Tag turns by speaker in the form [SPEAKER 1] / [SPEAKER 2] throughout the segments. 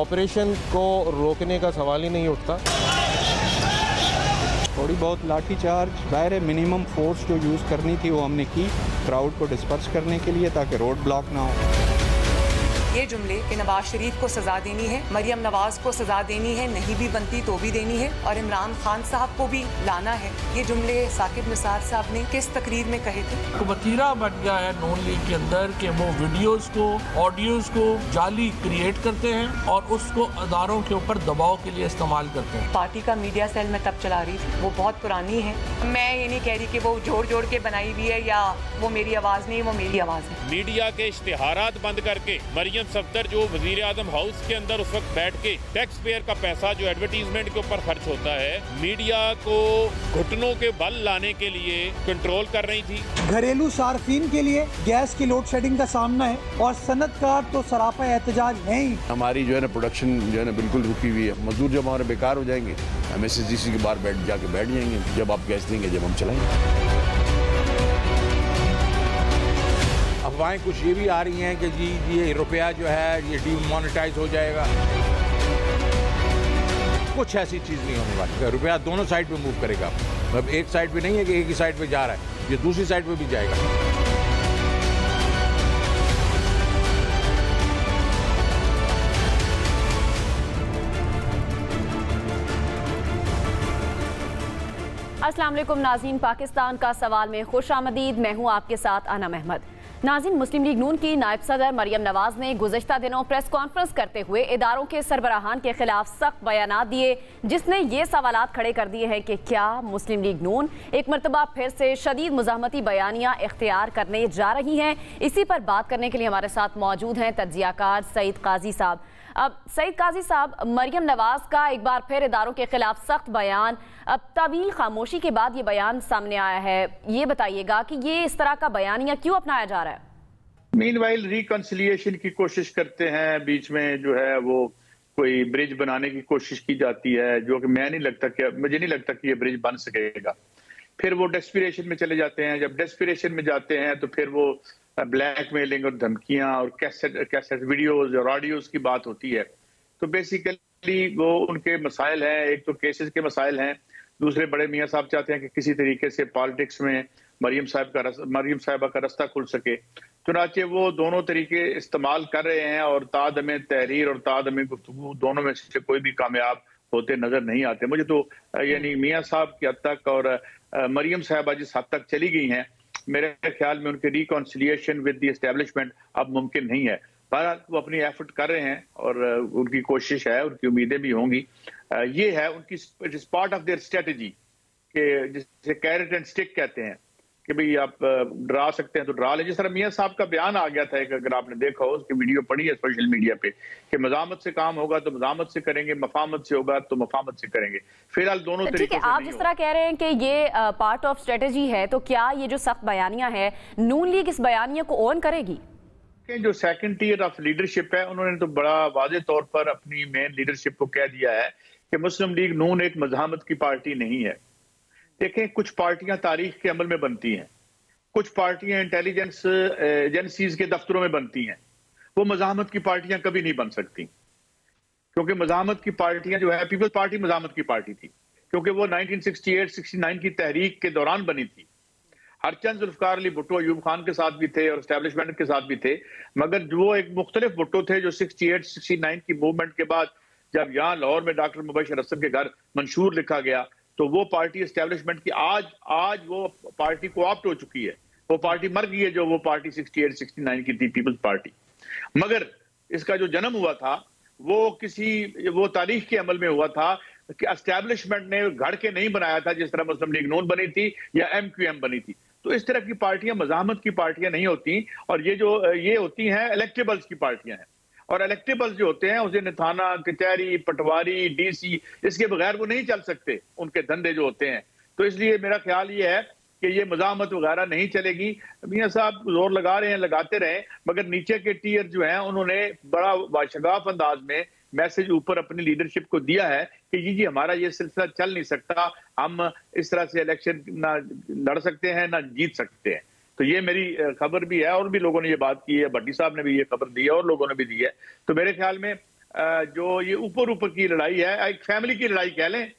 [SPEAKER 1] Operation को रोकने का सवाल ही नहीं उठता।
[SPEAKER 2] थोड़ी बहुत लाठीचार्ज, दायरे मिनिमम फोर्स जो यूज़ करनी थी वो हमने की, क्राउड को डिस्पर्स करने के लिए, ताकि रोड ब्लॉक ना हो।
[SPEAKER 3] ये जुमले कि नवाज शरीफ को सजा देनी है, मरियम नवाज को सजा देनी है, नहीं भी बनती तो भी देनी है, और इमरान खान साहब को भी लाना है, ये जुमले साकिब निसार साहब ने किस तकरीर में कहे थे?
[SPEAKER 4] तो वतीरा बन गया है नून लीग के अंदर कि वो वीडियोस को, ऑडियोज को जाली क्रिएट करते हैं और उसको अदारों के ऊपर दबाव के लिए इस्तेमाल करते हैं।
[SPEAKER 3] पार्टी का मीडिया सेल में तब चला रही थी, वो बहुत पुरानी है। मैं ये नहीं कह रही कि वो जोड़ जोड़ के बनाई हुई है या वो मेरी आवाज़ नहीं, वो मेरी आवाज़ है।
[SPEAKER 5] मीडिया के इश्तिहारात बंद करके मरियम सफदर जो वजीर आजम हाउस के अंदर उस वक्त बैठ के टैक्स पेयर का पैसा जो एडवर्टीजमेंट के ऊपर खर्च होता है, मीडिया को घुटनों के बल लाने के लिए कंट्रोल कर रही थी।
[SPEAKER 6] घरेलू सार्फिन के लिए गैस की लोड शेडिंग का सामना है और सनतकार तो सरापा एहतजाज है ही।
[SPEAKER 7] हमारी जो है ना प्रोडक्शन जो है ना बिल्कुल रुकी हुई है। मजदूर जब हमारे बेकार हो जाएंगे, हम SSGC के बाहर बैठ जाएंगे, जब आप गैस देंगे जब हम चलाएंगे।
[SPEAKER 8] अफवाहें कुछ ये भी आ रही हैं कि जी ये रुपया जो है ये डीमोनेटाइज हो जाएगा। कुछ ऐसी चीज़ नहीं होने वाली। रुपया दोनों साइड पे मूव करेगा, मतलब एक साइड पे नहीं है कि एक ही साइड पे जा रहा है, ये दूसरी साइड पे भी जाएगा।
[SPEAKER 9] अस्सलाम वालेकुम नाज़रीन, पाकिस्तान का सवाल में खुश आमदीद। मैं हूँ आपके साथ अनम अहमद। नाज़रीन, मुस्लिम लीग नून की नायब सदर मरियम नवाज ने गुज़श्ता दिनों प्रेस कॉन्फ्रेंस करते हुए इदारों के सरबराहान के खिलाफ सख्त बयानात दिए, जिसने ये सवालात खड़े कर दिए हैं कि क्या मुस्लिम लीग नून एक मरतबा फिर से शदीद मुज़ाहमती बयानियाँ इख्तियार करने जा रही हैं। इसी पर बात करने के लिए हमारे साथ मौजूद हैं तज्जियाकार सईद काजी साहब। अब सईद काजी साहब, मरियम नवाज का एक बार फिर इदारों के खिलाफ सख्त बयान, अब तवील खामोशी के बाद ये बयान सामने आया है, ये बताइएगा कि ये इस तरह का बयानिया क्यों अपनाया जा रहा है?
[SPEAKER 10] मीनवाइल रिकंसिलिएशन की कोशिश करते हैं, बीच में जो है वो कोई ब्रिज बनाने की कोशिश की जाती है, जो कि मुझे नहीं लगता कि ये ब्रिज बन सकेगा। फिर वो डेस्पिरेशन में चले जाते हैं। जब डेस्पिरेशन में जाते हैं तो फिर वो ब्लैकमेलिंग और धमकियां और कैसेट वीडियोस और ऑडियोज की बात होती है। तो बेसिकली वो उनके मसाइल हैं, एक तो केसेस के मसाइल हैं, दूसरे बड़े मियाँ साहब चाहते हैं कि किसी तरीके से पॉलिटिक्स में मरियम साहिबा का रास्ता खुल सके। चुनाचे वो दोनों तरीके इस्तेमाल कर रहे हैं और तादमे तहरीर और तादमे गुफ्तगू दोनों में से कोई भी कामयाब होते नजर नहीं आते मुझे। तो यानी मियाँ साहब की हद तक और मरियम साहिबा जिस हद तक चली गई हैं, मेरे ख्याल में उनके रिकॉन्सिलिएशन विद द एस्टेब्लिशमेंट अब मुमकिन नहीं है। बहरहाल वो अपनी एफर्ट कर रहे हैं और उनकी कोशिश है, उनकी उम्मीदें भी होंगी। ये है उनकी, it is part of their strategy के जिसे कैरेट एंड स्टिक कहते हैं कि भाई आप डरा सकते हैं तो डरा लें। जिस तरह मियाँ साहब का बयान आ गया था, एक अगर आपने देखा हो, उसकी वीडियो पड़ी है सोशल मीडिया पे, कि मज़ामत से काम होगा तो मज़ामत से करेंगे, मफामत से होगा तो मफामत से करेंगे। फिलहाल दोनों तरीके से
[SPEAKER 9] आप जिस तरह कह रहे हैं कि ये पार्ट ऑफ स्ट्रेटेजी है, तो क्या ये जो सख्त बयानियां है, नून लीग इस बयानिया को ऑन करेगी?
[SPEAKER 10] जो सेकंड टियर ऑफ लीडरशिप है, उन्होंने तो बड़ा वाज़ेह तौर पर अपनी मेन लीडरशिप को कह दिया है कि मुस्लिम लीग नून एक मज़ाहमत की पार्टी नहीं है। देखें, कुछ पार्टियां तारीख के अमल में बनती हैं, कुछ पार्टियां इंटेलिजेंस एजेंसीज के दफ्तरों में बनती हैं। वो मज़ाहमत की पार्टियां कभी नहीं बन सकती, क्योंकि मज़ाहमत की पार्टियां जो है, पीपल्स पार्टी मज़ाहमत की पार्टी थी, क्योंकि वो 1968-69 की तहरीक के दौरान बनी थी। हरचंद जुल्फकार अली भुट्टो अयूब खान के साथ भी थे और एस्टेब्लिशमेंट के साथ भी थे, मगर वो एक मुख्तलिफ भुट्टो थे जो 68-69 की मूवमेंट के बाद जब यहाँ लाहौर में डॉक्टर मुबशर हसन के घर मंशूर लिखा गया, तो वो पार्टी एस्टेब्लिशमेंट की आज वो पार्टी को ऑप्ट हो चुकी है। वो पार्टी मर गई है जो वो पार्टी 68-69 की थी, पीपल्स पार्टी। मगर इसका जो जन्म हुआ था वो तारीख के अमल में हुआ था कि एस्टेब्लिशमेंट ने घड़ के नहीं बनाया था, जिस तरह मुस्लिम लीग नून बनी थी या MQM बनी थी। तो इस तरह की पार्टियां मज़ाहमत की पार्टियां नहीं होती, और ये होती हैं इलेक्टेबल्स की पार्टियां हैं। और इलेक्टेबल्स जो होते हैं, उसे थाना कचहरी पटवारी DC इसके बगैर वो नहीं चल सकते, उनके धंधे जो होते हैं। तो इसलिए मेरा ख्याल ये है कि ये मज़ाहमत वगैरह नहीं चलेगी। मियाँ साहब जोर लगा रहे हैं, लगाते रहे, मगर नीचे के टीयर जो हैं उन्होंने बड़ा वाशगाफ अंदाज में मैसेज ऊपर अपनी लीडरशिप को दिया है कि जी हमारा ये सिलसिला चल नहीं सकता, हम इस तरह से इलेक्शन ना लड़ सकते हैं ना जीत सकते हैं। तो ये मेरी खबर भी है, और भी लोगों ने ये बात की है, भट्टी साहब ने भी ये खबर दी है और लोगों ने भी दी है। तो मेरे ख्याल में जो ये ऊपर ऊपर की लड़ाई है, एक फैमिली की लड़ाई कह लें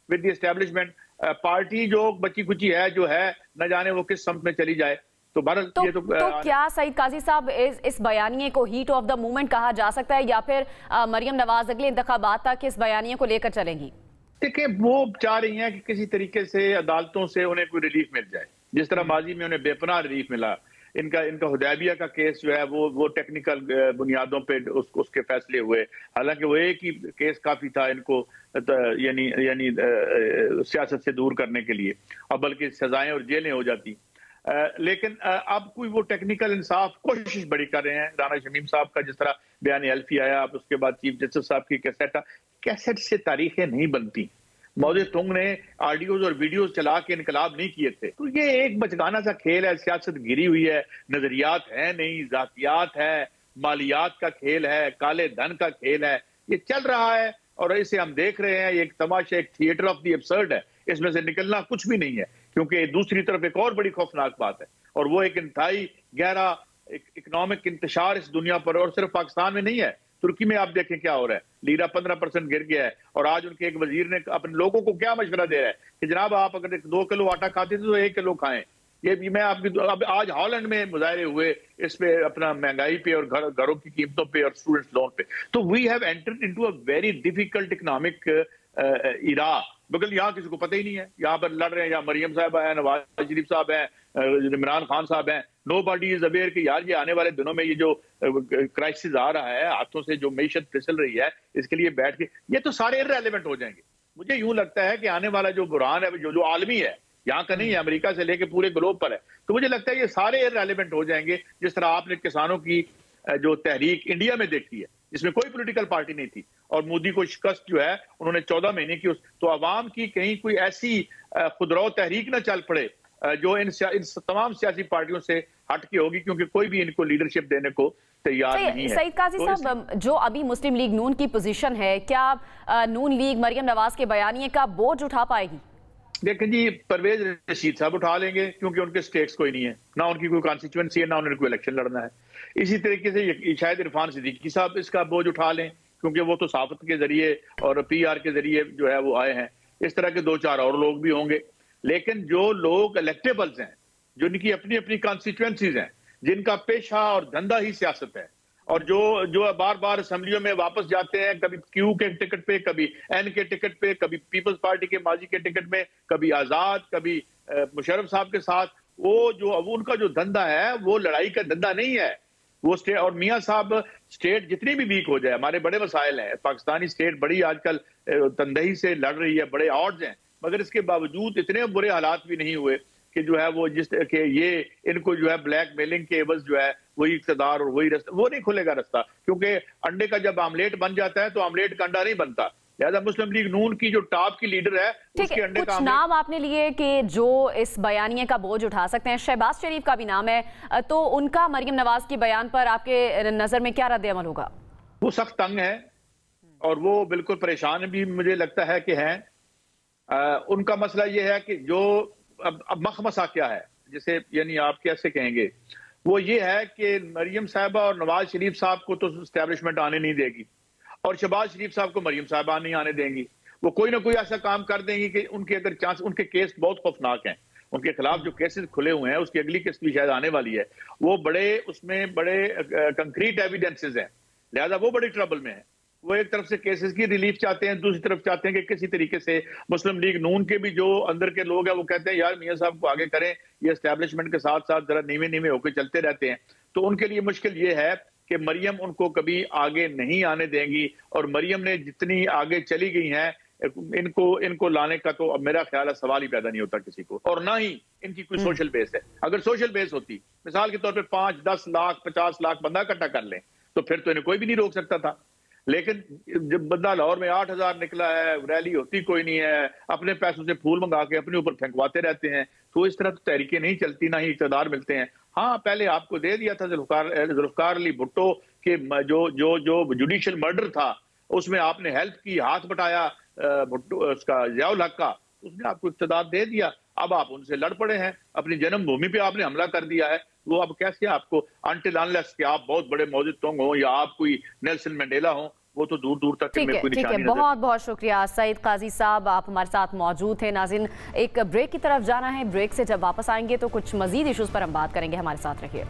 [SPEAKER 10] विद द एस्टेब्लिशमेंट। पार्टी जो बची खुची है जो है, न जाने वो किस समत में चली जाए। तो भारत ये तो
[SPEAKER 9] क्या सईद काजी साहब इस बयानिए को हीट ऑफ द मूवमेंट कहा जा सकता है, या फिर मरियम नवाज अगले इंतखाबात तक इस बयानिए को लेकर चलेंगी?
[SPEAKER 10] देखिए, वो चाह रही हैं कि किसी तरीके से अदालतों से उन्हें कोई रिलीफ मिल जाए, जिस तरह माजी में उन्हें बेपनाह रिलीफ मिला। इनका हुदैबिया का केस जो है वो टेक्निकल बुनियादों पे उसके फैसले हुए, हालांकि वो एक ही केस काफी था इनको यानी सियासत से दूर करने के लिए, और बल्कि सजाएं और जेलें हो जाती। लेकिन अब कोई वो टेक्निकल इंसाफ कोशिश बड़ी कर रहे हैं। राना शमीम साहब का जिस तरह बयान एल्फी आया, अब उसके बाद चीफ जस्टिस साहब की कैसेट से तारीखें नहीं बनती। मौजूद तुंग ने ऑडियोज और वीडियोज चला के इनकलाब नहीं किए थे। तो ये एक बचगाना सा खेल है, सियासत गिरी हुई है, नजरियात है नहीं, जातियात है, मालियात का खेल है, काले धन का खेल है, ये चल रहा है और इसे हम देख रहे हैं। ये एक तमाशा, एक थिएटर ऑफ द एब्सर्ड है, इसमें से निकलना कुछ भी नहीं है। क्योंकि दूसरी तरफ एक और बड़ी खौफनाक बात है, और वो एक इंतहाई गहरा इकोनॉमिक इंतशार इस दुनिया पर, और सिर्फ पाकिस्तान में नहीं है, तुर्की में आप देखें क्या हो रहा है। लीरा 15% गिर गया है, और आज उनके एक वजीर ने अपने लोगों को क्या मशवरा दे रहा है कि जनाब आप अगर 2 किलो आटा खाते थे तो 1 किलो खाएं। ये भी मैं आपकी अब आज हॉलैंड में मुजाहरे हुए इस पे, अपना महंगाई पे और घरों की कीमतों पे और स्टूडेंट्स लोन पे। तो we have entered into a very difficult economic era, बगल यहाँ किसी को पता ही नहीं है। यहाँ पर लड़ रहे हैं, या मरियम साहब है, नवाज शरीफ साहब है, इमरान खान साहब हैं, नोबडी इज अवेयर कि यार ये आने वाले दिनों में ये जो क्राइसिस आ रहा है, हाथों से जो मईशत फिसल रही है, इसके लिए बैठ के ये तो सारे इररेलेवेंट हो जाएंगे। मुझे यूं लगता है कि आने वाला जो बुरहान है, जो आलमी है, यहाँ का नहीं है, अमेरिका से लेके पूरे ग्लोब पर है, तो मुझे लगता है ये सारे इररेलेवेंट हो जाएंगे। जिस तरह आपने किसानों की जो तहरीक इंडिया में देखी है, जिसमें कोई पॉलिटिकल पार्टी नहीं थी, और मोदी को शिकस्त जो है उन्होंने 14 महीने की, तो अवाम की कहीं कोई ऐसी खुदराव तहरीक न चल पड़े जो इन तमाम सियासी पार्टियों से हट के होगी, क्योंकि कोई भी इनको लीडरशिप देने को तैयार नहीं है।
[SPEAKER 9] सईद काजी साहब, जो अभी मुस्लिम लीग नून की पोजीशन है, क्या नून लीग मरियम नवाज के बयानिए का बोझ उठा पाएगी?
[SPEAKER 10] देखें जी, परवेज रशीद साहब उठा लेंगे, क्योंकि उनके स्टेक्स कोई नहीं है, ना उनकी कोई कॉन्स्टिट्यूएंसी है, ना उन्हें कोई इलेक्शन लड़ना है। इसी तरीके से शायद इरफान सिद्दीकी साहब इसका बोझ उठा लें, क्योंकि वो तो साफत के जरिए और PR के जरिए जो है वो आए हैं। इस तरह के 2-4 और लोग भी होंगे। लेकिन जो लोग इलेक्टेबल्स हैं, जो इनकी अपनी अपनी कॉन्स्टिट्यूएंसीज हैं, जिनका पेशा और धंधा ही सियासत है, और जो बार बार असेंबलियों में वापस जाते हैं, कभी क्यू के टिकट पे, कभी N के टिकट पे, कभी पीपल्स पार्टी के माजी के टिकट में, कभी आजाद, कभी मुशर्रफ साहब के साथ, वो उनका जो धंधा है वो लड़ाई का धंधा नहीं है। वो स्टेट, और मियाँ साहब स्टेट जितनी भी वीक हो जाए, हमारे बड़े मसाइल हैं, पाकिस्तानी स्टेट बड़ी आजकल तंदही से लड़ रही है, बड़े ऑड्स हैं, मगर इसके बावजूद इतने बुरे हालात भी नहीं हुए कि जो है वो ये इनको जो है ब्लैक मेलिंग के एवज जो है वही इक़्तिदार और वही रास्ता, वो नहीं खुलेगा रास्ता। क्योंकि अंडे का जब आमलेट बन जाता है तो आमलेट का अंडा नहीं बनता। लिहाजा मुस्लिम लीग नून की जो टॉप की लीडर है, उसके अंडे
[SPEAKER 9] कुछ
[SPEAKER 10] का
[SPEAKER 9] नाम आपने लिए कि जो इस बयानिए का बोझ उठा सकते हैं। शहबाज शरीफ का भी नाम है, तो उनका मरियम नवाज के बयान पर आपके नजर में क्या रद्द अमल होगा?
[SPEAKER 10] वो सख्त तंग है और वो बिल्कुल परेशान भी मुझे लगता है कि हैं। उनका मसला ये है कि जो अब मखमसा क्या है, जिसे यानी आप कैसे कहेंगे, वो ये है कि मरियम साहबा और नवाज शरीफ साहब को तो एस्टेब्लिशमेंट आने नहीं देगी, और शहबाज शरीफ साहब को मरियम साहबा नहीं आने देंगी। वो कोई ना कोई ऐसा काम कर देंगी कि उनके अगर चांस, उनके केस बहुत खौफनाक हैं, उनके खिलाफ जो केसेस खुले हुए हैं, उसकी अगली किस्त भी शायद आने वाली है, वो उसमें बड़े कंक्रीट एविडेंसेस हैं। लिहाजा वो बड़ी ट्रबल में है। वो एक तरफ से केसेस की रिलीफ चाहते हैं, दूसरी तरफ चाहते हैं कि किसी तरीके से मुस्लिम लीग नून के भी जो अंदर के लोग हैं वो कहते हैं यार मियां साहब को आगे करें, ये एस्टेब्लिशमेंट के साथ साथ जरा नीवे नीवे होकर चलते रहते हैं। तो उनके लिए मुश्किल ये है कि मरियम उनको कभी आगे नहीं आने देंगी, और मरियम ने जितनी आगे चली गई हैं, इनको लाने का तो अब मेरा ख्याल है सवाल ही पैदा नहीं होता किसी को, और ना ही इनकी कोई सोशल बेस है। अगर सोशल बेस होती, मिसाल के तौर पर 5, 10 लाख 50 लाख बंदा इकट्ठा कर लें, तो फिर तो इन्हें कोई भी नहीं रोक सकता था। लेकिन जब बंदा लाहौर में 8,000 निकला है, रैली होती कोई नहीं है, अपने पैसों से फूल मंगा के अपने ऊपर फेंकवाते रहते हैं, तो इस तरह तो तहरीकें नहीं चलती, ना ही इक़्तिदार मिलते हैं। हाँ, पहले आपको दे दिया था जुल्फ़िकार अली भुट्टो के जो जुडिशियल मर्डर था, उसमें आपने हेल्प की, हाथ बटाया भुट्टो उसका ज़ियाउल हक का, उसने आपको इक़्तिदार दे दिया। अब आप उनसे लड़ पड़े हैं, अपनी जन्मभूमि पे आपने हमला कर दिया है। वो अब कैसे आपको अनटिल अनलेस कि आप बहुत बड़े मौजूद तुंग हो या आप कोई नेल्सन मंडेला हो, वो तो दूर दूर तक में कोई
[SPEAKER 9] ठीक है, बहुत बहुत शुक्रिया सईद काजी साहब, आप हमारे साथ मौजूद थे। नाज़रीन, एक ब्रेक की तरफ जाना है, ब्रेक से जब वापस आएंगे तो कुछ मजीद इश्यूज पर हम बात करेंगे, हमारे साथ रहिए।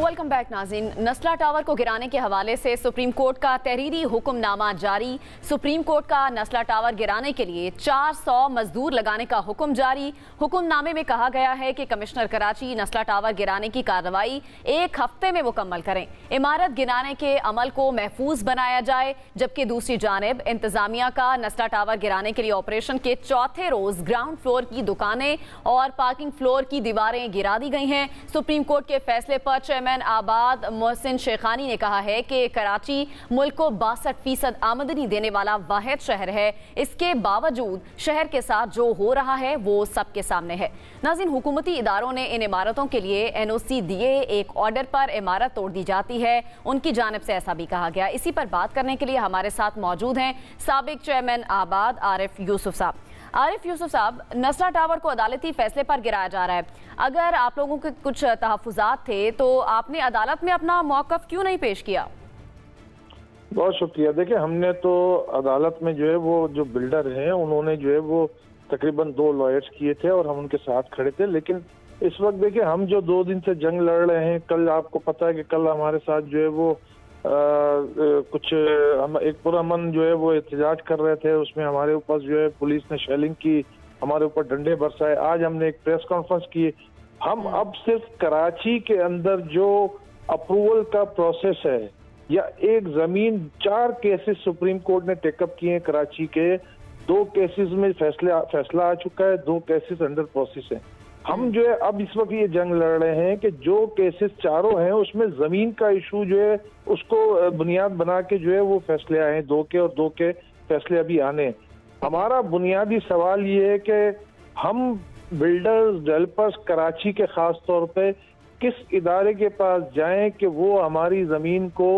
[SPEAKER 9] वेलकम बैक नाज़रीन। नस्ला टावर को गिराने के हवाले से सुप्रीम कोर्ट का तहरीरी हुक्मनामा जारी। सुप्रीम कोर्ट का नस्ला टावर गिराने के लिए 400 मजदूर लगाने का हुक्म जारी। हुक्मनामे में कहा गया है कि कमिश्नर कराची नस्ला टावर गिराने की कार्रवाई 1 हफ्ते में मुकम्मल करें। इमारत गिराने के अमल को महफूज बनाया जाए, जबकि दूसरी जानिब इंतजामिया का नस्ला टावर गिराने के लिए ऑपरेशन के चौथे रोज ग्राउंड फ्लोर की दुकानें और पार्किंग फ्लोर की दीवारें गिरा दी गई हैं। सुप्रीम कोर्ट के फैसले पर चेयरमैन आबाद मोहसिन शेखानी ने कहा है कि कराची मुल्क को 62% आमदनी देने वाला वाहिद शहर है। इसके बावजूद शहर के साथ जो हो रहा है वो सबके सामने है। नाज़रीन, हुकूमती इदारों ने इन इमारतों के लिए NOC दिए, एक ऑर्डर पर इमारत तोड़ दी जाती है, उनकी जानिब से ऐसा भी कहा गया। इसी पर बात करने के लिए हमारे साथ मौजूद हैं साबिक चेयरमैन आबाद आरिफ यूसुफ साहब। आरिफ यूसुफ साहब, नस्ला टावर को अदालती फैसले पर गिराया जा रहा है, अगर आप लोगों के कुछ तहफ़्फ़ुज़ात थे तो आपने अदालत में अपना मौक़िफ़ क्यों नहीं पेश किया?
[SPEAKER 11] बहुत शुक्रिया। देखिए, हमने तो अदालत में जो है वो जो बिल्डर हैं उन्होंने जो है वो तकरीबन 2 लॉयर्स किए थे और हम उनके साथ खड़े थे, लेकिन इस वक्त देखिए हम जो 2 दिन से जंग लड़ रहे हैं, कल आपको पता है कि कल हमारे साथ जो है वो कुछ हम एक पुरअमन जो है वो एहतजाज कर रहे थे, उसमें हमारे ऊपर जो है पुलिस ने शेलिंग की, हमारे ऊपर डंडे बरसाए। आज हमने एक प्रेस कॉन्फ्रेंस की। हम अब सिर्फ कराची के अंदर जो अप्रूवल का प्रोसेस है या एक जमीन, 4 केसेस सुप्रीम कोर्ट ने टेकअप किए हैं कराची के, 2 केसेस में फैसला आ चुका है, 2 केसेस अंडर प्रोसेस है। हम जो है अब इस वक्त ये जंग लड़ रहे हैं कि जो केसेस चारों हैं उसमें जमीन का इशू जो है उसको बुनियाद बना के जो है वो फैसले आए हैं, 2 के और 2 के फैसले अभी आने हैं। हमारा बुनियादी सवाल ये है कि हम बिल्डर्स डेवलपर्स कराची के खास तौर पे किस इदारे के पास जाएं कि वो हमारी जमीन को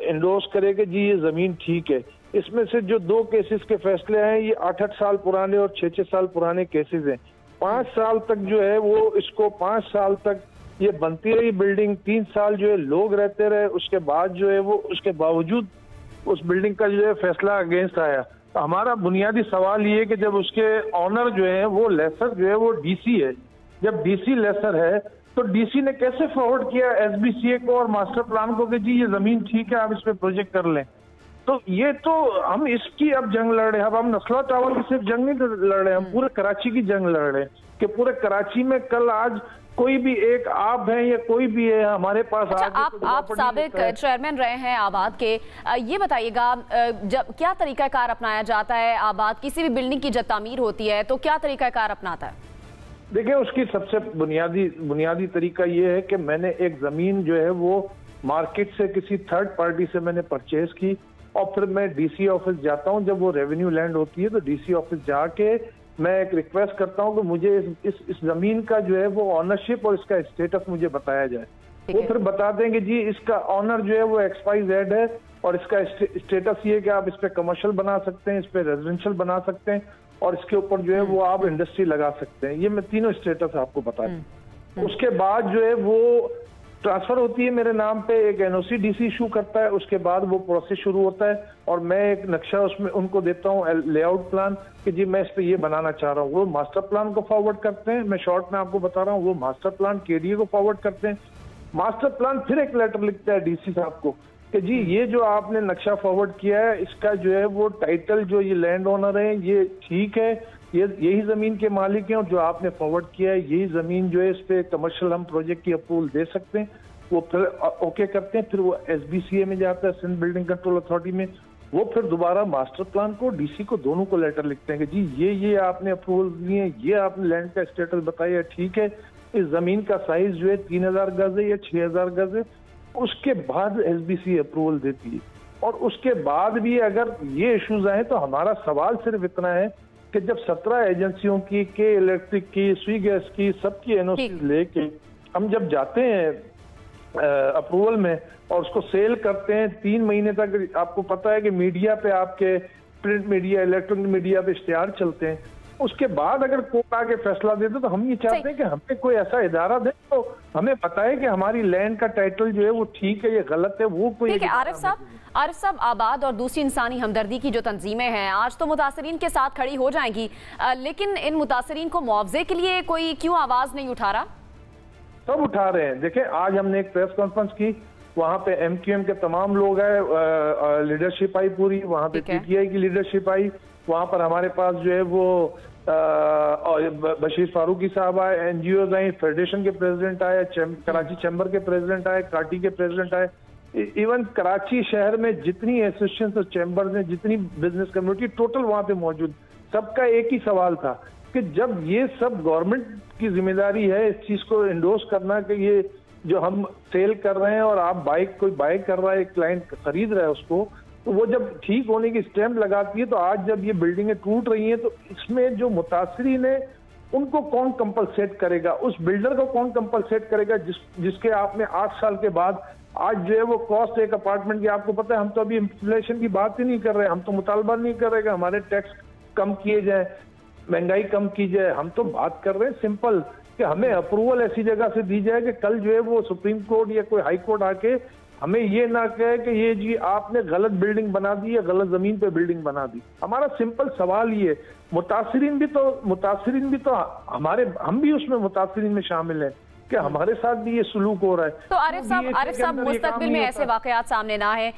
[SPEAKER 11] इंडोर्स करे कि जी ये जमीन ठीक है। इसमें से जो 2 केसेस के फैसले आए ये 8-8 साल पुराने और 6-6 साल पुराने केसेस हैं। 5 साल तक जो है वो इसको 5 साल तक ये बनती रही बिल्डिंग, 3 साल जो है लोग रहते रहे, उसके बाद जो है वो उसके बावजूद उस बिल्डिंग का जो है फैसला अगेंस्ट आया। तो हमारा बुनियादी सवाल ये है कि जब उसके ऑनर जो है वो लेसर जो है वो डीसी है, जब डीसी लेसर है तो डीसी ने कैसे फॉरवर्ड किया SBCA को और मास्टर प्लान को कि जी ये जमीन ठीक है आप इस पे प्रोजेक्ट कर लें। तो ये तो हम इसकी अब जंग लड़ रहे हैं। अब हम नस्ला टावर की सिर्फ जंग नहीं लड़ रहे हैं, हम पूरे कराची की जंग लड़ रहे हैं कि पूरे कराची में कल आज कोई भी एक आप है या कोई भी है हमारे पास।
[SPEAKER 9] अच्छा, आप साबिक चेयरमैन रहे हैं आबाद के, ये बताइएगा जब क्या तरीकाकार अपनाया जाता है आबाद, किसी भी बिल्डिंग की जब तामीर होती है तो क्या तरीकाकार अपनाता है?
[SPEAKER 11] देखिए, उसकी सबसे बुनियादी तरीका ये है कि मैंने एक जमीन जो है वो मार्केट से किसी थर्ड पार्टी से मैंने परचेज की और फिर मैं DC ऑफिस जाता हूं। जब वो रेवेन्यू लैंड होती है तो DC ऑफिस जाके मैं एक रिक्वेस्ट करता हूं कि मुझे इस जमीन का जो है वो ऑनरशिप और इसका स्टेटस मुझे बताया जाए। वो फिर बता देंगे जी इसका ऑनर जो है वो XYZ है और इसका स्टेटस ये कि आप इस पे कमर्शियल बना सकते हैं, इस पे रेजिडेंशियल बना सकते हैं और इसके ऊपर जो है वो आप इंडस्ट्री लगा सकते हैं। ये मैं तीनों स्टेटस आपको बता दूं। उसके बाद जो है वो ट्रांसफर होती है मेरे नाम पे, एक NOC DC इशू करता है, उसके बाद वो प्रोसेस शुरू होता है और मैं एक नक्शा उसमें उनको देता हूँ, लेआउट प्लान कि जी मैं इस पे ये बनाना चाह रहा हूँ। वो मास्टर प्लान को फॉरवर्ड करते हैं, मैं शॉर्ट में आपको बता रहा हूँ, वो मास्टर प्लान KDA को फॉरवर्ड करते हैं। मास्टर प्लान फिर एक लेटर लिखता है DC साहब को कि जी ये जो आपने नक्शा फॉरवर्ड किया है इसका जो है वो टाइटल जो ये लैंड ओनर है ये ठीक है, यही जमीन के मालिक हैं और जो आपने फॉरवर्ड किया है यही जमीन जो है इस पे कमर्शियल हम प्रोजेक्ट की अप्रूवल दे सकते हैं। वो फिर ओके करते हैं, फिर वो SBCA में जाता है, सिंध बिल्डिंग कंट्रोल अथॉरिटी में। वो फिर दोबारा मास्टर प्लान को DC को दोनों को लेटर लिखते हैं कि जी ये आपने अप्रूवल दिए हैं, ये आपने लैंड का स्टेटस बताया ठीक है, इस जमीन का साइज जो है 3000 गज है या 6000 गज है। उसके बाद SBCA अप्रूवल देती है और उसके बाद भी अगर ये इश्यूज आए तो हमारा सवाल सिर्फ इतना है कि जब 17 एजेंसियों की, के इलेक्ट्रिक की, स्वी गैस की, सबकी एनओसी लेके हम जब जाते हैं अप्रूवल में और उसको सेल करते हैं 3 महीने तक, आपको पता है कि मीडिया पे, आपके प्रिंट मीडिया, इलेक्ट्रॉनिक मीडिया पे इश्तिहार चलते हैं, उसके बाद अगर कोर्ट आके फैसला देते तो हम ये चाहते हैं कि हमें कोई ऐसा इदारा दे तो हमें बताए कि हमारी लैंड का टाइटल जो है वो ठीक है या गलत है। वो कोई
[SPEAKER 9] आरिफ साहब, आबाद और दूसरी इंसानी हमदर्दी की जो तंजीमें हैं आज तो मुतासरीन के साथ खड़ी हो जाएंगी, लेकिन इन मुतासरीन को मुआवजे के लिए कोई क्यों आवाज नहीं उठा रहा?
[SPEAKER 11] सब उठा रहे हैं। देखिए, आज हमने एक प्रेस कॉन्फ्रेंस की, वहाँ पे MQM के तमाम लोग आए, लीडरशिप आई पूरी, वहाँ पे PTI की लीडरशिप आई, वहाँ पर हमारे पास जो है वो बशीर फारूकी साहब आए, NGOs आई, फेडरेशन के प्रेसिडेंट आए, कराची चैम्बर के प्रेसिडेंट आए, काटी के प्रेसिडेंट आए, इवन कराची शहर में जितनी एसोसिएशन और चैम्बर्स हैं, जितनी बिजनेस कम्युनिटी, टोटल वहाँ पे मौजूद। सबका एक ही सवाल था कि जब ये सब गवर्नमेंट की जिम्मेदारी है इस चीज को इंडोर्स करना कि ये जो हम सेल कर रहे हैं और आप कोई बाय कर रहा है, एक क्लाइंट खरीद रहा है उसको, तो वो जब ठीक होने की स्टैंप लगाती है, तो आज जब ये बिल्डिंगें टूट रही हैं तो इसमें जो मुतासरीन है उनको कौन कंपलसेट करेगा? उस बिल्डर को कौन कंपलसेट करेगा जिसके आपने 8 साल के बाद आज जो है वो कॉस्ट एक अपार्टमेंट की, आपको पता है हम तो अभी इन्फ्लेशन की बात ही नहीं कर रहे, हम तो मुतालबा नहीं कर रहे कि हमारे टैक्स कम किए जाए, महंगाई कम की जाए, हम तो बात कर रहे हैं सिंपल कि हमें अप्रूवल ऐसी जगह से दी जाए कि कल जो है वो सुप्रीम कोर्ट या कोई हाई कोर्ट आके हमें ये ना कहे कि ये जी आपने गलत बिल्डिंग बना दी या गलत जमीन पे बिल्डिंग बना दी। हमारा सिंपल सवाल ये, मुतासरीन भी तो हम भी उसमें मुतासरीन में शामिल हैं कि हमारे साथ भी ये सुलूक हो रहा है।
[SPEAKER 9] तो आरिफ साहब मुस्तकबिल में ऐसे वाकयात सामने ना है,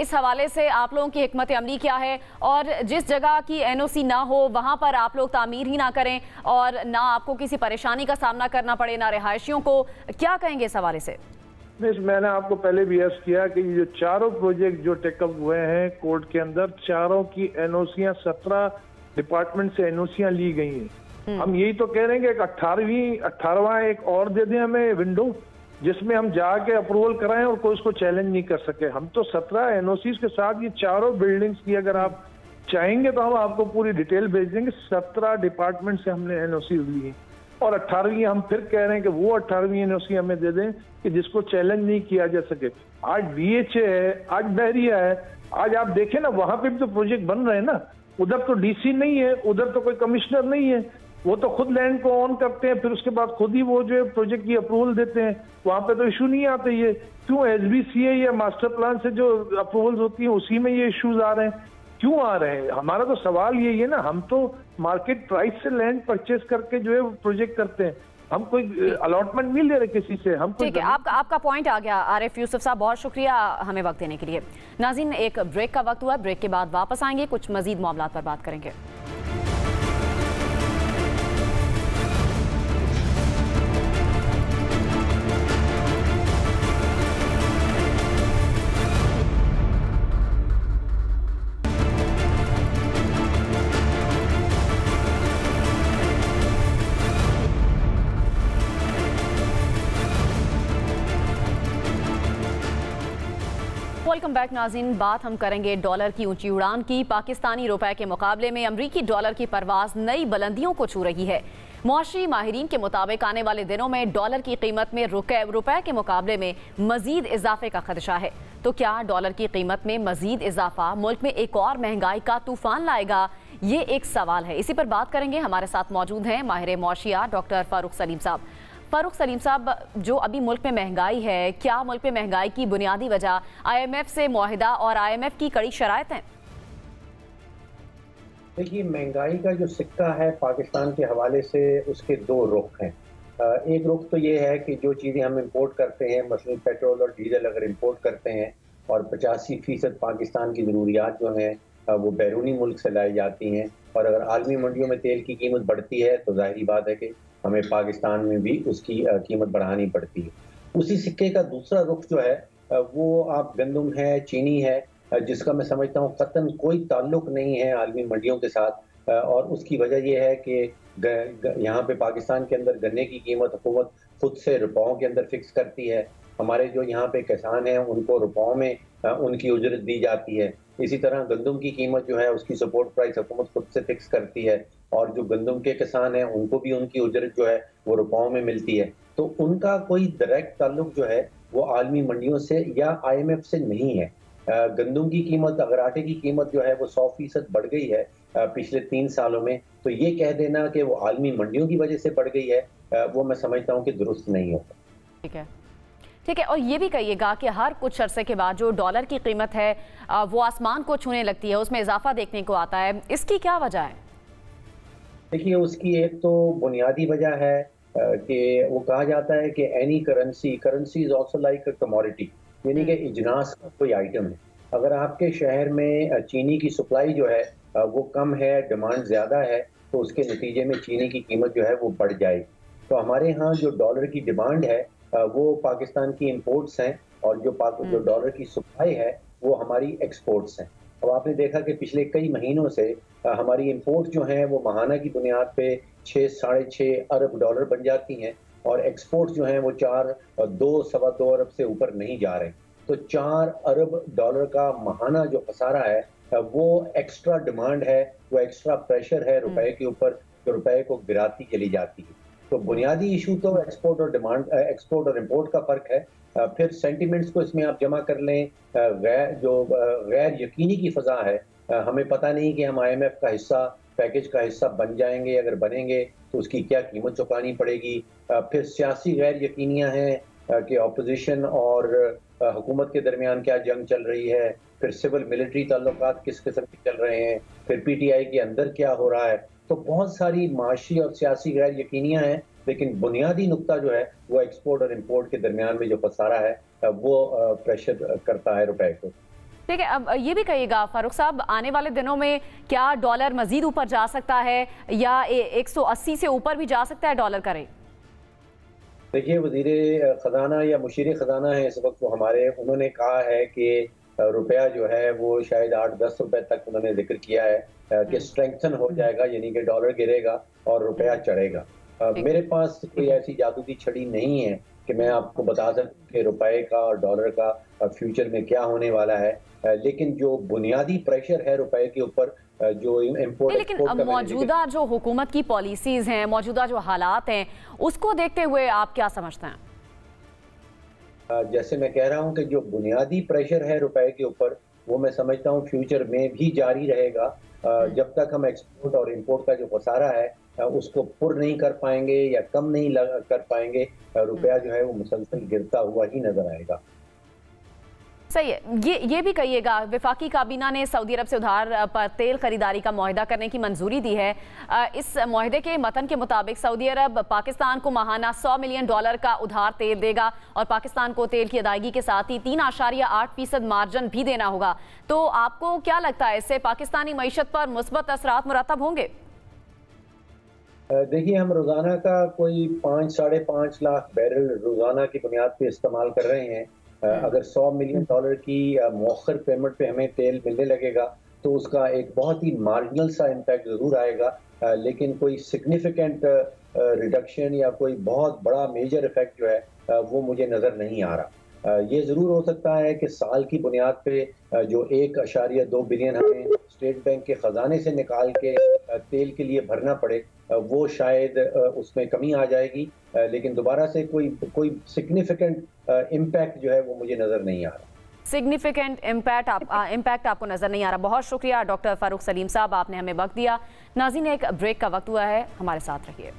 [SPEAKER 9] इस हवाले से आप लोगों की हिकमत अमली क्या है? और जिस जगह की NOC ना हो वहां पर आप लोग तामीर ही ना करें और ना आपको किसी परेशानी का सामना करना पड़े, ना रिहायशियों को, क्या कहेंगे इस हवाले से?
[SPEAKER 11] मैंने आपको पहले भी अर्ज किया कि ये चारों प्रोजेक्ट जो टेकअप हुए हैं कोर्ट के अंदर, चारों की NOCयां 17 डिपार्टमेंट से NOCयां ली गई हैं। हम यही तो कह रहे हैं कि एक 18वां एक और दे दें हमें विंडो, जिसमें हम जाके अप्रूवल कराएं और कोई उसको चैलेंज नहीं कर सके। हम तो 17 NOCs के साथ ये चारों बिल्डिंग्स की अगर आप चाहेंगे तो हम आपको पूरी डिटेल भेज देंगे। 17 डिपार्टमेंट से हमने NOCs ली हैं और 18वीं हम फिर कह रहे हैं कि वो 18वीं NOC हमें दे दें कि जिसको चैलेंज नहीं किया जा सके। आज DHA है, आज बहरिया है, आज आप देखें ना वहां पे भी तो प्रोजेक्ट बन रहे हैं ना, उधर तो DC नहीं है, उधर तो कोई कमिश्नर नहीं है, वो तो खुद लैंड को ऑन करते हैं, फिर उसके बाद खुद ही वो जो है प्रोजेक्ट की अप्रूवल देते हैं, वहां पे तो इशू नहीं आते। ये क्यों SBCA या मास्टर प्लान से जो अप्रूवल्स होती है उसी में ये इश्यूज आ रहे हैं? क्यों आ रहे हैं? हमारा तो सवाल यही है ना, हम तो मार्केट प्राइस से लैंड परचेज करके जो है प्रोजेक्ट करते हैं, हम कोई अलॉटमेंट नहीं ले रहे किसी से। हम
[SPEAKER 9] ठीक है, आपका पॉइंट आ गया आरिफ यूसुफ साहब, बहुत शुक्रिया हमें वक्त देने के लिए। नाज़रीन, एक ब्रेक का वक्त हुआ, ब्रेक के बाद वापस आएंगे, कुछ मजीद मामलात पर बात करेंगे। वेलकम बैक नाज़रीन, बात हम करेंगे डॉलर की ऊंची उड़ान की। पाकिस्तानी रुपए के मुकाबले में अमरीकी डॉलर की परवाज नई बुलंदियों को छू रही है। मुआशी माहिरीन के मुताबिक आने वाले दिनों में डॉलर की कीमत में रुपए के मुकाबले में मजीद इजाफे का खदशा है। तो क्या डॉलर की कीमत में मजीद इजाफा मुल्क में एक और महंगाई का तूफान लाएगा? ये एक सवाल है, इसी पर बात करेंगे। हमारे साथ मौजूद हैं माहिर मुआशियात डॉक्टर फारूक सलीम साहब। फारूक सलीम साहब, जो अभी मुल्क में महंगाई है, क्या मुल्क में महंगाई की बुनियादी वजह IMF से मुआहिदा और IMF की कड़ी शराइत हैं?
[SPEAKER 12] देखिए, महंगाई का जो सिक्का है पाकिस्तान के हवाले से उसके 2 रुख हैं। एक रुख तो ये है कि जो चीज़ें हम इंपोर्ट करते हैं, मसलन पेट्रोल और डीजल अगर इंपोर्ट करते हैं और 85% पाकिस्तान की ज़रूरियात जो हैं वो बैरूनी मुल्क से लाई जाती हैं, और अगर आलमी मंडियों में तेल की कीमत बढ़ती है तो जाहिर बात है कि हमें पाकिस्तान में भी उसकी कीमत बढ़ानी पड़ती है। उसी सिक्के का दूसरा रुख जो है वो आप गंदम है, चीनी है, जिसका मैं समझता हूँ कतन कोई ताल्लुक नहीं है आलमी मंडियों के साथ, और उसकी वजह यह है कि यहाँ पे पाकिस्तान के अंदर गन्ने की कीमत हुकूमत खुद से रुपयों के अंदर फिक्स करती है। हमारे जो यहाँ पे किसान हैं उनको रुपयों में उनकी उजरत दी जाती है। इसी तरह गंदम की कीमत जो है उसकी सपोर्ट प्राइस हुकूमत खुद से फिक्स करती है। और जो गंदम के किसान हैं उनको भी उनकी उजरत जो है वो रुपयों में मिलती है। तो उनका कोई डायरेक्ट ताल्लुक जो है वो आलमी मंडियों से या IMF से नहीं है। गंदम की कीमत, अगर आटे की कीमत जो है वो 100% बढ़ गई है पिछले 3 सालों में, तो ये कह देना कि वो आलमी मंडियों की वजह से बढ़ गई है, वो मैं समझता हूँ कि दुरुस्त नहीं होता।
[SPEAKER 9] ठीक है, और ये भी कहिएगा कि हर कुछ अरसे के बाद जो डॉलर की कीमत है वो आसमान को छूने लगती है, उसमें इजाफा देखने को आता है, इसकी क्या वजह है? देखिए, उसकी एक तो बुनियादी वजह है कि वो कहा जाता है कि any currency is also like a commodity, यानी कि इजनास का कोई आइटम है। अगर आपके शहर में चीनी की सप्लाई जो है वो कम है, डिमांड ज़्यादा है, तो उसके नतीजे में चीनी की कीमत जो है वो बढ़ जाएगी। तो हमारे यहाँ जो डॉलर की डिमांड है वो पाकिस्तान की इंपोर्ट्स हैं, और जो डॉलर की सप्लाई है वो हमारी एक्सपोर्ट्स हैं। अब आपने देखा कि पिछले कई महीनों से हमारी इंपोर्ट जो हैं वो माहाना की बुनियाद पे 6-6.5 अरब डॉलर बन जाती हैं, और एक्सपोर्ट जो हैं वो 2-2.25 अरब से ऊपर नहीं जा रहे। तो 4 अरब डॉलर का माहाना जो खसारा है वो एक्स्ट्रा डिमांड है, वो एक्स्ट्रा प्रेशर है रुपए के ऊपर, जो रुपए को गिराती चली जाती है। तो बुनियादी इशू तो एक्सपोर्ट और इंपोर्ट का फर्क है। फिर सेंटिमेंट्स को इसमें आप जमा कर लें, गैर यकीनी की फजा है, हमें पता नहीं कि हम IMF का हिस्सा, पैकेज का हिस्सा बन जाएंगे, अगर बनेंगे तो उसकी क्या कीमत चुकानी पड़ेगी। फिर सियासी गैर यकीनियाँ हैं कि अपोजिशन और हुकूमत के दरमियान क्या जंग चल रही है, फिर सिविल मिलिट्री ताल्लुकात किस किस्म के चल रहे हैं, फिर PTI के अंदर क्या हो रहा है। तो बहुत सारी माशी और सियासी गैर यकीनियाँ हैं, लेकिन बुनियादी नुक्ता जो है वो एक्सपोर्ट और इंपोर्ट के दरमियान में जो फसारा है वो प्रेशर करता है रुपए को। ठीक है, अब ये भी कहिएगा फारूक साहब, आने वाले दिनों में क्या डॉलर मजीद ऊपर जा सकता है या 180 से ऊपर भी जा सकता है डॉलर का रेट? देखिए, वजीर खजाना या मुशीर खजाना है इस वक्त वो हमारे, उन्होंने कहा है कि रुपया जो है वो शायद 8-10 रुपए तक उन्होंने जिक्र किया है कि स्ट्रेंथन हो जाएगा, यानी कि डॉलर गिरेगा और रुपया चढ़ेगा। मेरे पास कोई ऐसी जादू की छड़ी नहीं है कि मैं आपको बता सकूं कि रुपए का और डॉलर का फ्यूचर में क्या होने वाला है, लेकिन जो बुनियादी प्रेशर है रुपए के ऊपर, जो इम्पोर्ट, लेकिन मौजूदा जो हुकूमत की पॉलिसीज हैं, मौजूदा जो हालात हैं, उसको देखते हुए आप क्या समझते हैं? जैसे मैं कह रहा हूं कि जो बुनियादी प्रेशर है रुपए के ऊपर, वो मैं समझता हूं फ्यूचर में भी जारी रहेगा। जब तक हम एक्सपोर्ट और इंपोर्ट का जो खसारा है उसको पुर नहीं कर पाएंगे या कम नहीं कर पाएंगे, रुपया जो है वो मुसलसल गिरता हुआ ही नजर आएगा। सही है, ये भी कहिएगा, वफाकी काबीना ने सऊदी अरब से उधार पर तेल खरीदारी का मुआहदा करने की मंजूरी दी है। इस मुआहदे के मतन के मुताबिक सऊदी अरब पाकिस्तान को माहाना $100 मिलियन का उधार तेल देगा, और पाकिस्तान को तेल की अदायगी के साथ ही 3.8% मार्जिन भी देना होगा। तो आपको क्या लगता है, इससे पाकिस्तानी मईशत पर मुस्बत असरात मुरतब होंगे? देखिए, हम रोजाना का कोई 5-5.5 लाख बैरल रोजाना की बुनियाद पे इस्तेमाल कर रहे हैं। अगर $100 मिलियन की मौखर पेमेंट पे हमें तेल मिलने लगेगा तो उसका एक बहुत ही मार्जिनल सा इम्पैक्ट जरूर आएगा, लेकिन कोई सिग्निफिकेंट रिडक्शन या कोई बहुत बड़ा मेजर इफेक्ट जो है वो मुझे नजर नहीं आ रहा। ये जरूर हो सकता है कि साल की बुनियाद पे जो 1.2 बिलियन हमें स्टेट बैंक के खजाने से निकाल के तेल के लिए भरना पड़े, वो शायद उसमें कमी आ जाएगी, लेकिन दोबारा से कोई सिग्निफिकेंट इम्पैक्ट जो है वो मुझे नजर नहीं आ रहा। सिग्निफिकेंट इम्पैक्ट आपको नजर नहीं आ रहा। बहुत शुक्रिया डॉक्टर फारूक सलीम साहब, आपने हमें वक्त दिया। नाज़रीन, एक ब्रेक का वक्त हुआ है, हमारे साथ रहिए।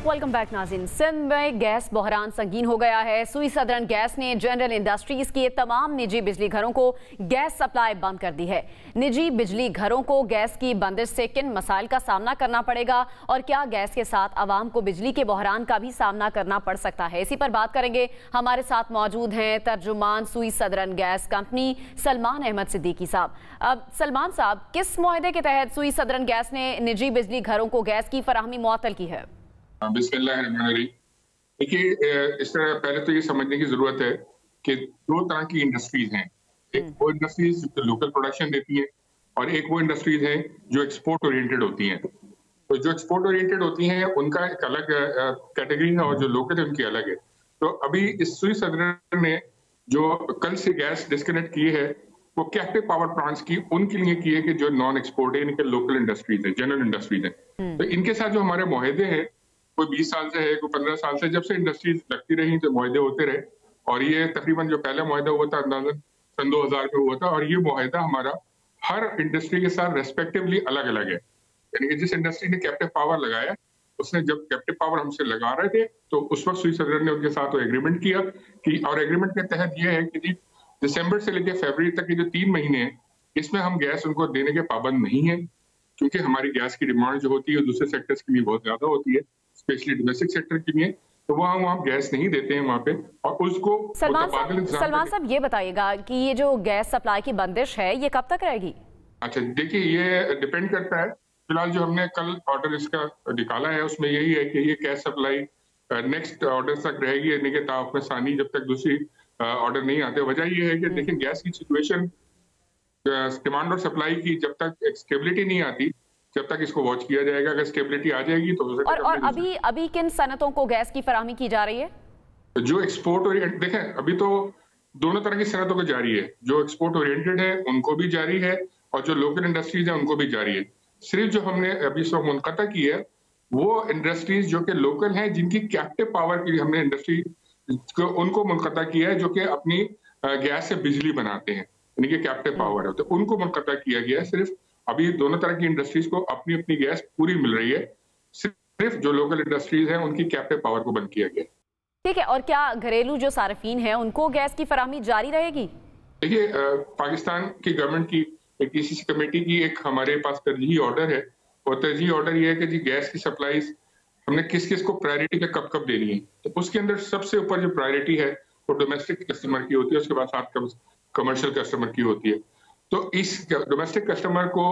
[SPEAKER 9] वेलकम बैक नाज़रीन। सिंध में गैस बहरान संगीन हो गया है। सुई सदरन गैस ने जनरल इंडस्ट्रीज के तमाम निजी बिजली घरों को गैस सप्लाई बंद कर दी है। निजी बिजली घरों को गैस की बंदिश से किन मसाइल का सामना करना पड़ेगा और क्या गैस के साथ आवाम को बिजली के बहरान का भी सामना करना पड़ सकता है, इसी पर बात करेंगे। हमारे साथ मौजूद हैं तर्जुमान Sui southern gas company Salman Ahmed Siddiqui साहब। अब सलमान साहब, किस मुआहदे के तहत सुई सदरन गैस ने निजी बिजली घरों को गैस की फराहमी मुअत्तल की है?
[SPEAKER 13] बिस्मिल्लाहिर्रहमानिर्रहीम। देखिए, इस तरह पहले तो ये समझने की जरूरत है कि दो तरह की इंडस्ट्रीज हैं। एक वो इंडस्ट्रीज जो लोकल प्रोडक्शन देती हैं और एक वो इंडस्ट्रीज हैं जो एक्सपोर्ट ओरिएंटेड होती हैं। तो जो एक्सपोर्ट ओरिएंटेड होती हैं उनका एक अलग कैटेगरी है और जो लोकल है उनकी अलग है। तो अभी इस सुई सदन ने जो कल से गैस डिस्कनेक्ट की है वो कैप्टिव पावर प्लांट्स की उनके लिए की है कि जो नॉन एक्सपोर्ट है, इनके लोकल इंडस्ट्रीज है, जनरल इंडस्ट्रीज है। तो इनके साथ जो हमारे मुआहदे हैं, कोई 20 साल से है, कोई 15 साल से, जब से इंडस्ट्रीज लगती रही तो मुआहदे होते रहे। और ये तकरीबन जो पहला मुआहदा हुआ था अंदाजन सन 2000 में हुआ था। और ये मुआहदा हमारा हर इंडस्ट्री के साथ रेस्पेक्टिवली अलग अलग है। यानी कि जिस इंडस्ट्री ने कैप्टिव पावर लगाया, उसने जब कैप्टिव पावर हमसे लगा रहे थे तो उस वक्त सुई सदन ने उनके साथ एग्रीमेंट किया कि, और एग्रीमेंट के तहत ये है कि दिसंबर से लेकर फरवरी तक के जो 3 महीने हैं, इसमें हम गैस उनको देने के पाबंद नहीं है, क्योंकि हमारी गैस की डिमांड जो होती है दूसरे सेक्टर्स के लिए बहुत ज्यादा होती है, स्पेशली डोमेस्टिक सेक्टर के लिए। तो वहाँ गैस नहीं देते हैं वहाँ पे, और उसको
[SPEAKER 9] सलमान साहब ये बताइएगा कि ये जो गैस सप्लाई की बंदिश है ये कब तक रहेगी? अच्छा,
[SPEAKER 13] देखिए ये डिपेंड करता है। फिलहाल जो हमने कल ऑर्डर इसका निकाला है उसमें यही है कि ये गैस सप्लाई नेक्स्ट ऑर्डर तक रहेगी, यानी कि तावुफ़ सानी जब तक दूसरी ऑर्डर नहीं आते। वजह ये है कि देखिए गैस की सिचुएशन डिमांड और सप्लाई की जब तक स्टेबिलिटी नहीं आती, जब तक इसको वॉच किया जाएगा। अगर स्टेबिलिटी आ जाएगी तो
[SPEAKER 9] और अभी किन सनतों को गैस की फराहमी की जा रही है?
[SPEAKER 13] जो एक्सपोर्ट ओरिएंटेड, देखें अभी तो दोनों तरह की सनतों को जारी है। जो एक्सपोर्ट ओरिएंटेड है उनको भी जारी है और जो लोकल इंडस्ट्रीज है उनको भी जारी है। सिर्फ जो हमने अभी सब मुनक़ता की है वो इंडस्ट्रीज जो कि लोकल हैं, जिनकी कैप्टिव पावर की हमने इंडस्ट्री उनको मुनक़ता किया है, जो कि अपनी गैस से बिजली बनाते हैं, यानी कि कैप्टिव पावर है, तो उनको मुनक़ता किया गया है। सिर्फ अभी दोनों तरह की इंडस्ट्रीज को अपनी अपनी गैस पूरी मिल रही है, सिर्फ जो लोकल इंडस्ट्रीज हैं उनकी कैप्टिव पावर को बंद किया गया। ठीक है, और क्या घरेलू जो सार्फिन है उनको गैस की फराहमी जारी रहेगी? देखिए पाकिस्तान की गवर्नमेंट की एक ECC कमेटी की एक हमारे पास तरजीही ऑर्डर है, और तरजीही ऑर्डर ये है कि जी गैस की सप्लाईज हमने किस किस को प्रायोरिटी पे कब कब देनी है। तो उसके अंदर सबसे ऊपर जो प्रायोरिटी है वो डोमेस्टिक कस्टमर की होती है, उसके बाद साथ कमर्शियल कस्टमर की होती है। तो इस डोमेस्टिक कस्टमर को,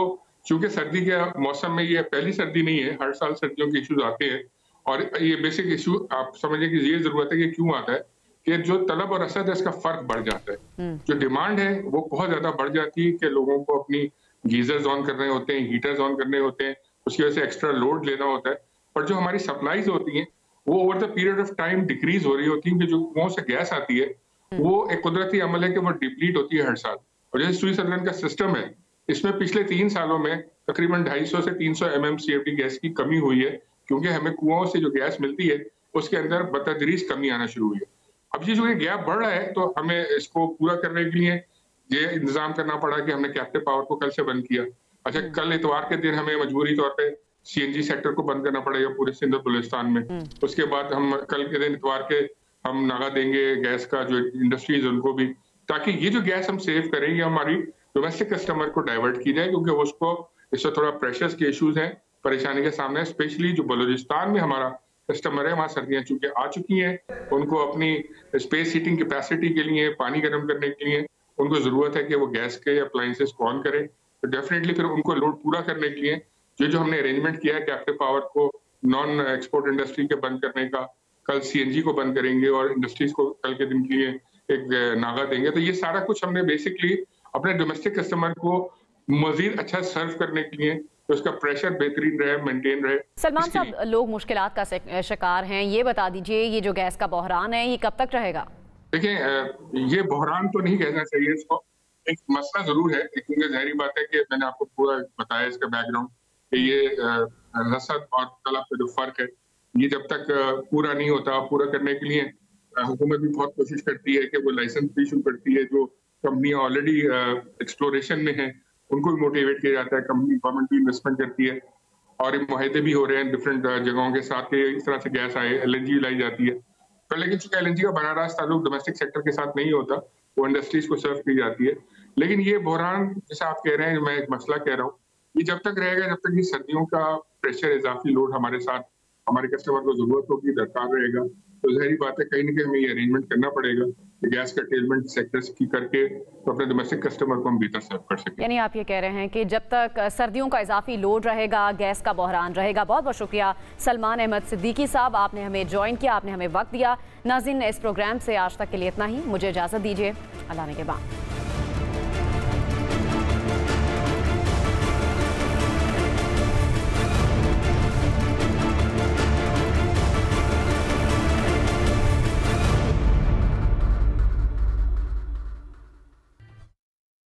[SPEAKER 13] चूंकि सर्दी के मौसम में ये पहली सर्दी नहीं है, हर साल सर्दियों के इश्यूज आते हैं, और ये बेसिक इशू आप समझिए कि ये जरूरत है कि क्यों आता है कि जो तलब और असद है इसका फर्क बढ़ जाता है। जो डिमांड है वो बहुत ज्यादा बढ़ जाती है कि लोगों को अपनी गीजर्स ऑन करने होते हैं, हीटर्स ऑन करने होते हैं, उसकी वजह से एक्स्ट्रा लोड लेना होता है। पर जो हमारी सप्लाईज होती हैं वो over the period of time decrease हो रही होती है, कि जो कुओं से गैस आती है वो एक कुदरती अमल है कि वो डिप्लीट होती है हर साल। और जैसे सुई सदन का सिस्टम है, इसमें पिछले 3 सालों में तकरीबन 250 से 300 MMCFD गैस की कमी हुई है, क्योंकि हमें कुओं से जो गैस मिलती है उसके अंदर बतदरीज कमी आना शुरू हुई है। अब ये जो गैप बढ़ रहा है तो हमें इसको पूरा करने के लिए ये इंतजाम करना पड़ा कि हमने कैप्टिव पावर को कल से बंद किया। अच्छा, कल इतवार के दिन हमें मजबूरी तौर पे CNG सेक्टर को बंद करना पड़ेगा पूरे सिंध और बलूचिस्तान में। उसके बाद हम कल के दिन इतवार के हम नागा देंगे गैस का, जो इंडस्ट्रीज उनको भी, ताकि ये जो गैस हम सेव करेंगे हमारी डोमेस्टिक कस्टमर को डाइवर्ट की जाए, क्योंकि उसको इससे थोड़ा प्रेशर्स के इश्यूज हैं, परेशानी के सामने, स्पेशली जो बलूचिस्तान में हमारा कस्टमर है, वहाँ सर्दियाँ चूंकि आ चुकी हैं, उनको अपनी स्पेस हीटिंग कैपेसिटी के लिए, पानी गर्म करने के लिए उनको जरूरत है कि वो गैस के अप्लायंसेस को ऑन करें। तो डेफिनेटली फिर उनको लोड पूरा करने के लिए जो हमने अरेंजमेंट किया है कैप्टिव पावर को नॉन एक्सपोर्ट इंडस्ट्री के बंद करने का, कल CNG को बंद करेंगे और इंडस्ट्रीज को कल के दिन के लिए एक नागा देंगे। तो ये सारा कुछ हमने बेसिकली अपने डोमेस्टिक कस्टमर को मजीद अच्छा सर्व करने के लिए, तो उसका प्रेशर बेहतरीन रहे, मेंटेन रहे। सलमान साहब,
[SPEAKER 9] लोग मुश्किलात का शिकार हैं, ये बता दीजिए ये जो गैस का बहरान है ये कब तक रहेगा?
[SPEAKER 13] देखिए ये बहरान तो नहीं कहना चाहिए इसको, एक मसला जरूर है, क्योंकि जाहिर बात है कि मैंने आपको पूरा बताया इसका बैकग्राउंड कि ये रसद और तलब का जो फर्क है, ये जब तक पूरा नहीं होता, पूरा करने के लिए हुकूमत भी बहुत कोशिश करती है कि वो लाइसेंस भी इशू करती है। जो कंपनियां ऑलरेडी एक्सप्लोरेशन में हैं उनको भी मोटिवेट किया जाता है, कंपनी गवर्नमेंट भी इन्वेस्टमेंट करती है, और ये मुआहदे भी हो रहे हैं डिफरेंट जगहों के साथ कि इस तरह से गैस आए, LNG लाई जाती है। पर लेकिन चूंकि LNG का बड़ा रास्त ताल्लुक डोमेस्टिक सेक्टर के साथ नहीं होता, वो इंडस्ट्रीज को सर्व की जाती है। लेकिन ये बहरान जैसा आप कह रहे हैं, मैं एक मसला कह रहा हूँ, ये जब तक रहेगा जब तक ये सर्दियों का प्रेशर, इजाफी लोड हमारे साथ, हमारे कस्टमर को जरूरत होगी, दरकार रहेगा, तो जाहिर बात है कहीं ना कहीं हमें ये अरेंजमेंट करना पड़ेगा गैस कर्टेलमेंट सेक्टर्स की करके तो अपने डोमेस्टिक कस्टमर को हम बेहतर सर्व कर सकें।
[SPEAKER 9] यानी आप ये कह रहे हैं कि जब तक सर्दियों का इजाफी लोड रहेगा, गैस का बहरान रहेगा। बहुत बहुत शुक्रिया सलमान अहमद सिद्दीकी साहब, आपने हमें ज्वाइन किया, आपने हमें वक्त दिया। नाज़रीन, इस प्रोग्राम से आज तक के लिए इतना ही। मुझे इजाज़त दीजिए, अल्लाह ने के बाद।